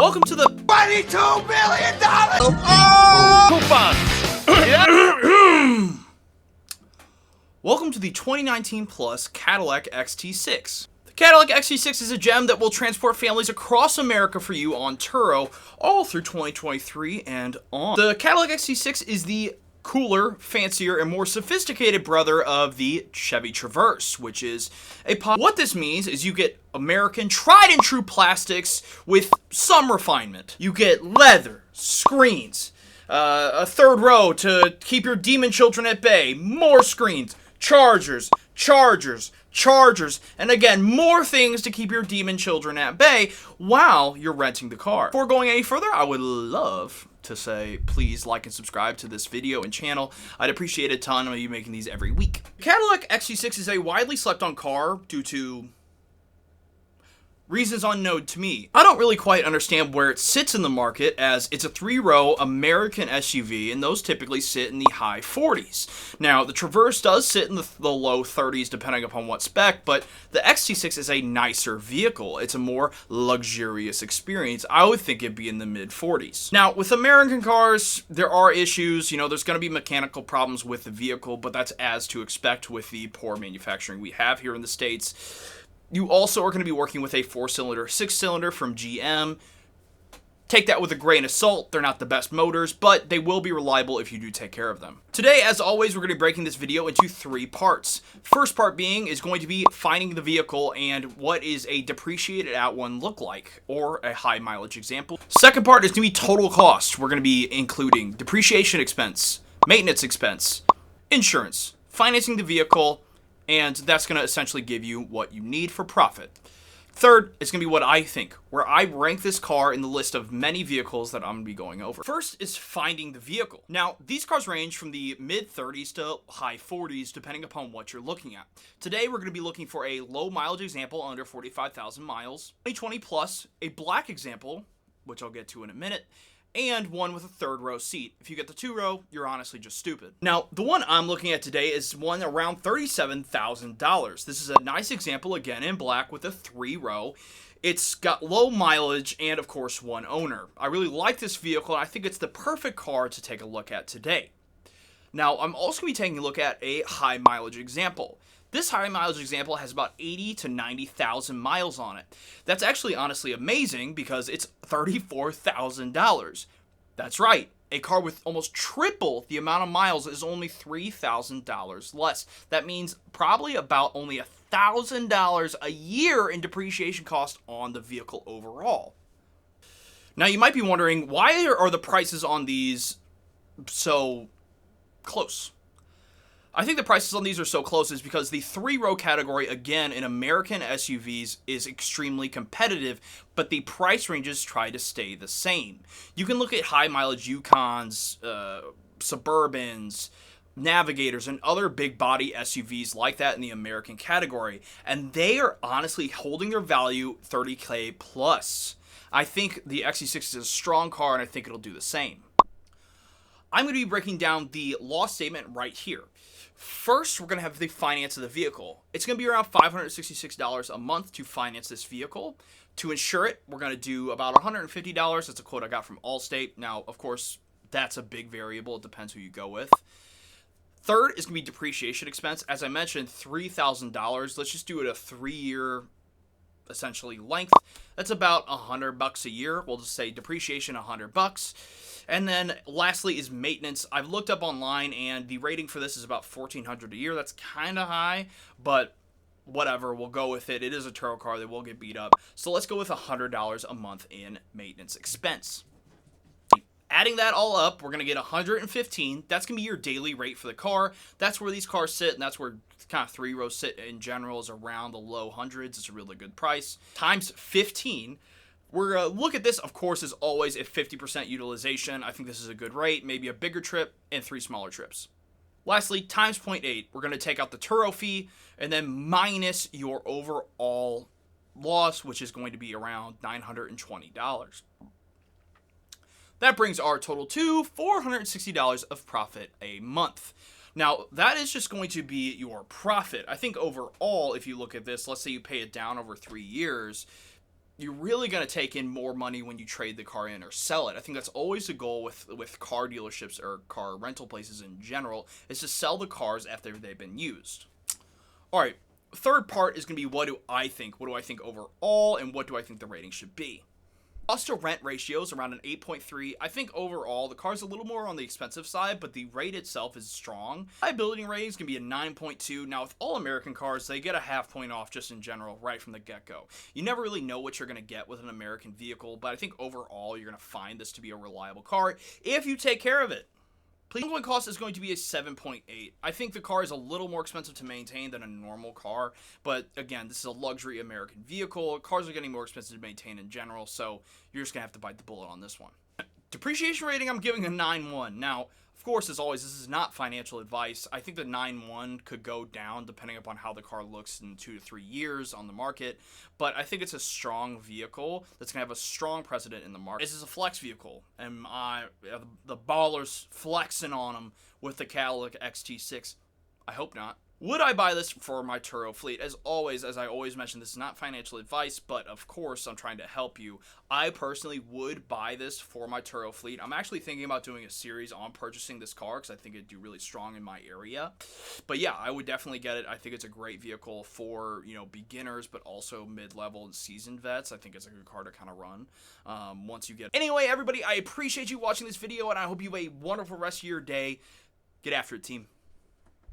Welcome to the $22 million coupons. Welcome to the 2019 Plus Cadillac XT6. The Cadillac XT6 is a gem that will transport families across America for you on Turo all through 2023 and on. The Cadillac XT6 is the cooler, fancier, and more sophisticated brother of the Chevy Traverse, which is what this means is you get American tried and true plastics with some refinement. You get leather, screens, a third row to keep your demon children at bay, more screens, chargers, and again, more things to keep your demon children at bay while you're renting the car. Before going any further, I would love to say please like and subscribe to this video and channel. I'd appreciate a ton of you making these every week. The Cadillac XT6 is a widely slept on car due to reasons unknown to me. I don't really quite understand where it sits in the market, as it's a 3-row American SUV, and those typically sit in the high 40s. Now, the Traverse does sit in the low 30s depending upon what spec, but the XT6 is a nicer vehicle. It's a more luxurious experience. I would think it'd be in the mid 40s. Now, with American cars, there are issues. You know, there's going to be mechanical problems with the vehicle, but that's as to expect with the poor manufacturing we have here in the States. You also are going to be working with a 4-cylinder, 6-cylinder from GM. Take that with a grain of salt. They're not the best motors, but they will be reliable if you do take care of them. Today, as always, we're going to be breaking this video into 3 parts. First part being is going to be finding the vehicle and what is a depreciated out one look like, or a high mileage example. Second part is going to be total cost. We're going to be including depreciation expense, maintenance expense, insurance, financing the vehicle, and that's going to essentially give you what you need for profit. Third, it's going to be what I think, where I rank this car in the list of many vehicles that I'm going to be going over. First is finding the vehicle. Now, these cars range from the mid-30s to high 40s, depending upon what you're looking at. Today, we're going to be looking for a low mileage example under 45,000 miles, 2020 plus, a black example, which I'll get to in a minute, and one with a 3rd-row seat. If you get the 2-row, you're honestly just stupid. Now, the one I'm looking at today is one around $37,000. This is a nice example, again, in black with a 3-row. It's got low mileage and, of course, 1 owner. I really like this vehicle, and I think it's the perfect car to take a look at today. Now, I'm also going to be taking a look at a high mileage example. This high mileage example has about 80 to 90,000 miles on it. That's actually honestly amazing because it's $34,000. That's right. A car with almost triple the amount of miles is only $3,000 less. That means probably about only $1,000 a year in depreciation cost on the vehicle overall. Now, you might be wondering, why are the prices on these so close? I think the prices on these are so close is because the 3-row category, again, in American SUVs is extremely competitive, but the price ranges try to stay the same. You can look at high mileage Yukons, Suburbans, Navigators, and other big body SUVs like that in the American category, and they are honestly holding their value $30K plus. I think the XT6 is a strong car, and I think it'll do the same. I'm going to be breaking down the loss statement right here. First, we're going to have the finance of the vehicle. It's going to be around $566 a month to finance this vehicle. To insure it, we're going to do about $150. That's a quote I got from Allstate. Now, of course, that's a big variable. It depends who you go with. Third is going to be depreciation expense. As I mentioned, $3,000. Let's just do it a 3-year essentially length. That's about $100 a year. We'll just say depreciation $100. And then lastly is maintenance. I've looked up online and the rating for this is about $1,400 a year. That's kind of high, but whatever, we'll go with it. It is a Turo car that will get beat up. So let's go with $100 a month in maintenance expense. Adding that all up, we're going to get $115. That's going to be your daily rate for the car. That's where these cars sit, and that's where kind of 3-rows sit in general, is around the low hundreds. It's a really good price. Times 15. We're going to look at this, of course, as always, at 50% utilization. I think this is a good rate. Maybe a bigger trip and 3 smaller trips. Lastly, times 0.8. We're going to take out the Turo fee and then minus your overall loss, which is going to be around $920. That brings our total to $460 of profit a month. Now, that is just going to be your profit. I think overall, if you look at this, let's say you pay it down over 3 years, you're really going to take in more money when you trade the car in or sell it. I think that's always the goal with car dealerships or car rental places in general, is to sell the cars after they've been used. All right, third part is going to be what do I think overall, and what do I think the rating should be. Cost to rent ratio is around an 8.3. I think overall the car's a little more on the expensive side, but the rate itself is strong. Liability rating is going to be a 9.2. Now with all American cars, they get a half point off just in general right from the get-go. You never really know what you're going to get with an American vehicle, but I think overall you're going to find this to be a reliable car if you take care of it. Ongoing cost is going to be a 7.8. I think the car is a little more expensive to maintain than a normal car, but again, this is a luxury American vehicle. Cars are getting more expensive to maintain in general, so you're just going to have to bite the bullet on this one. Depreciation rating, I'm giving a 9.1. Now, of course, as always, this is not financial advice. I think the 9.1 could go down depending upon how the car looks in 2 to 3 years on the market, but I think it's a strong vehicle that's going to have a strong precedent in the market. This is a flex vehicle, and the ballers flexing on them with the Cadillac XT6. I hope not. Would I buy this for my Turo fleet? As always, as I always mention, this is not financial advice, but of course I'm trying to help you. I personally would buy this for my Turo fleet. I'm actually thinking about doing a series on purchasing this car because I think it'd do really strong in my area. But yeah, I would definitely get it. I think it's a great vehicle for, beginners, but also mid-level and seasoned vets. I think it's a good car to kind of run once you get it. Anyway, everybody, I appreciate you watching this video, and I hope you have a wonderful rest of your day. Get after it, team.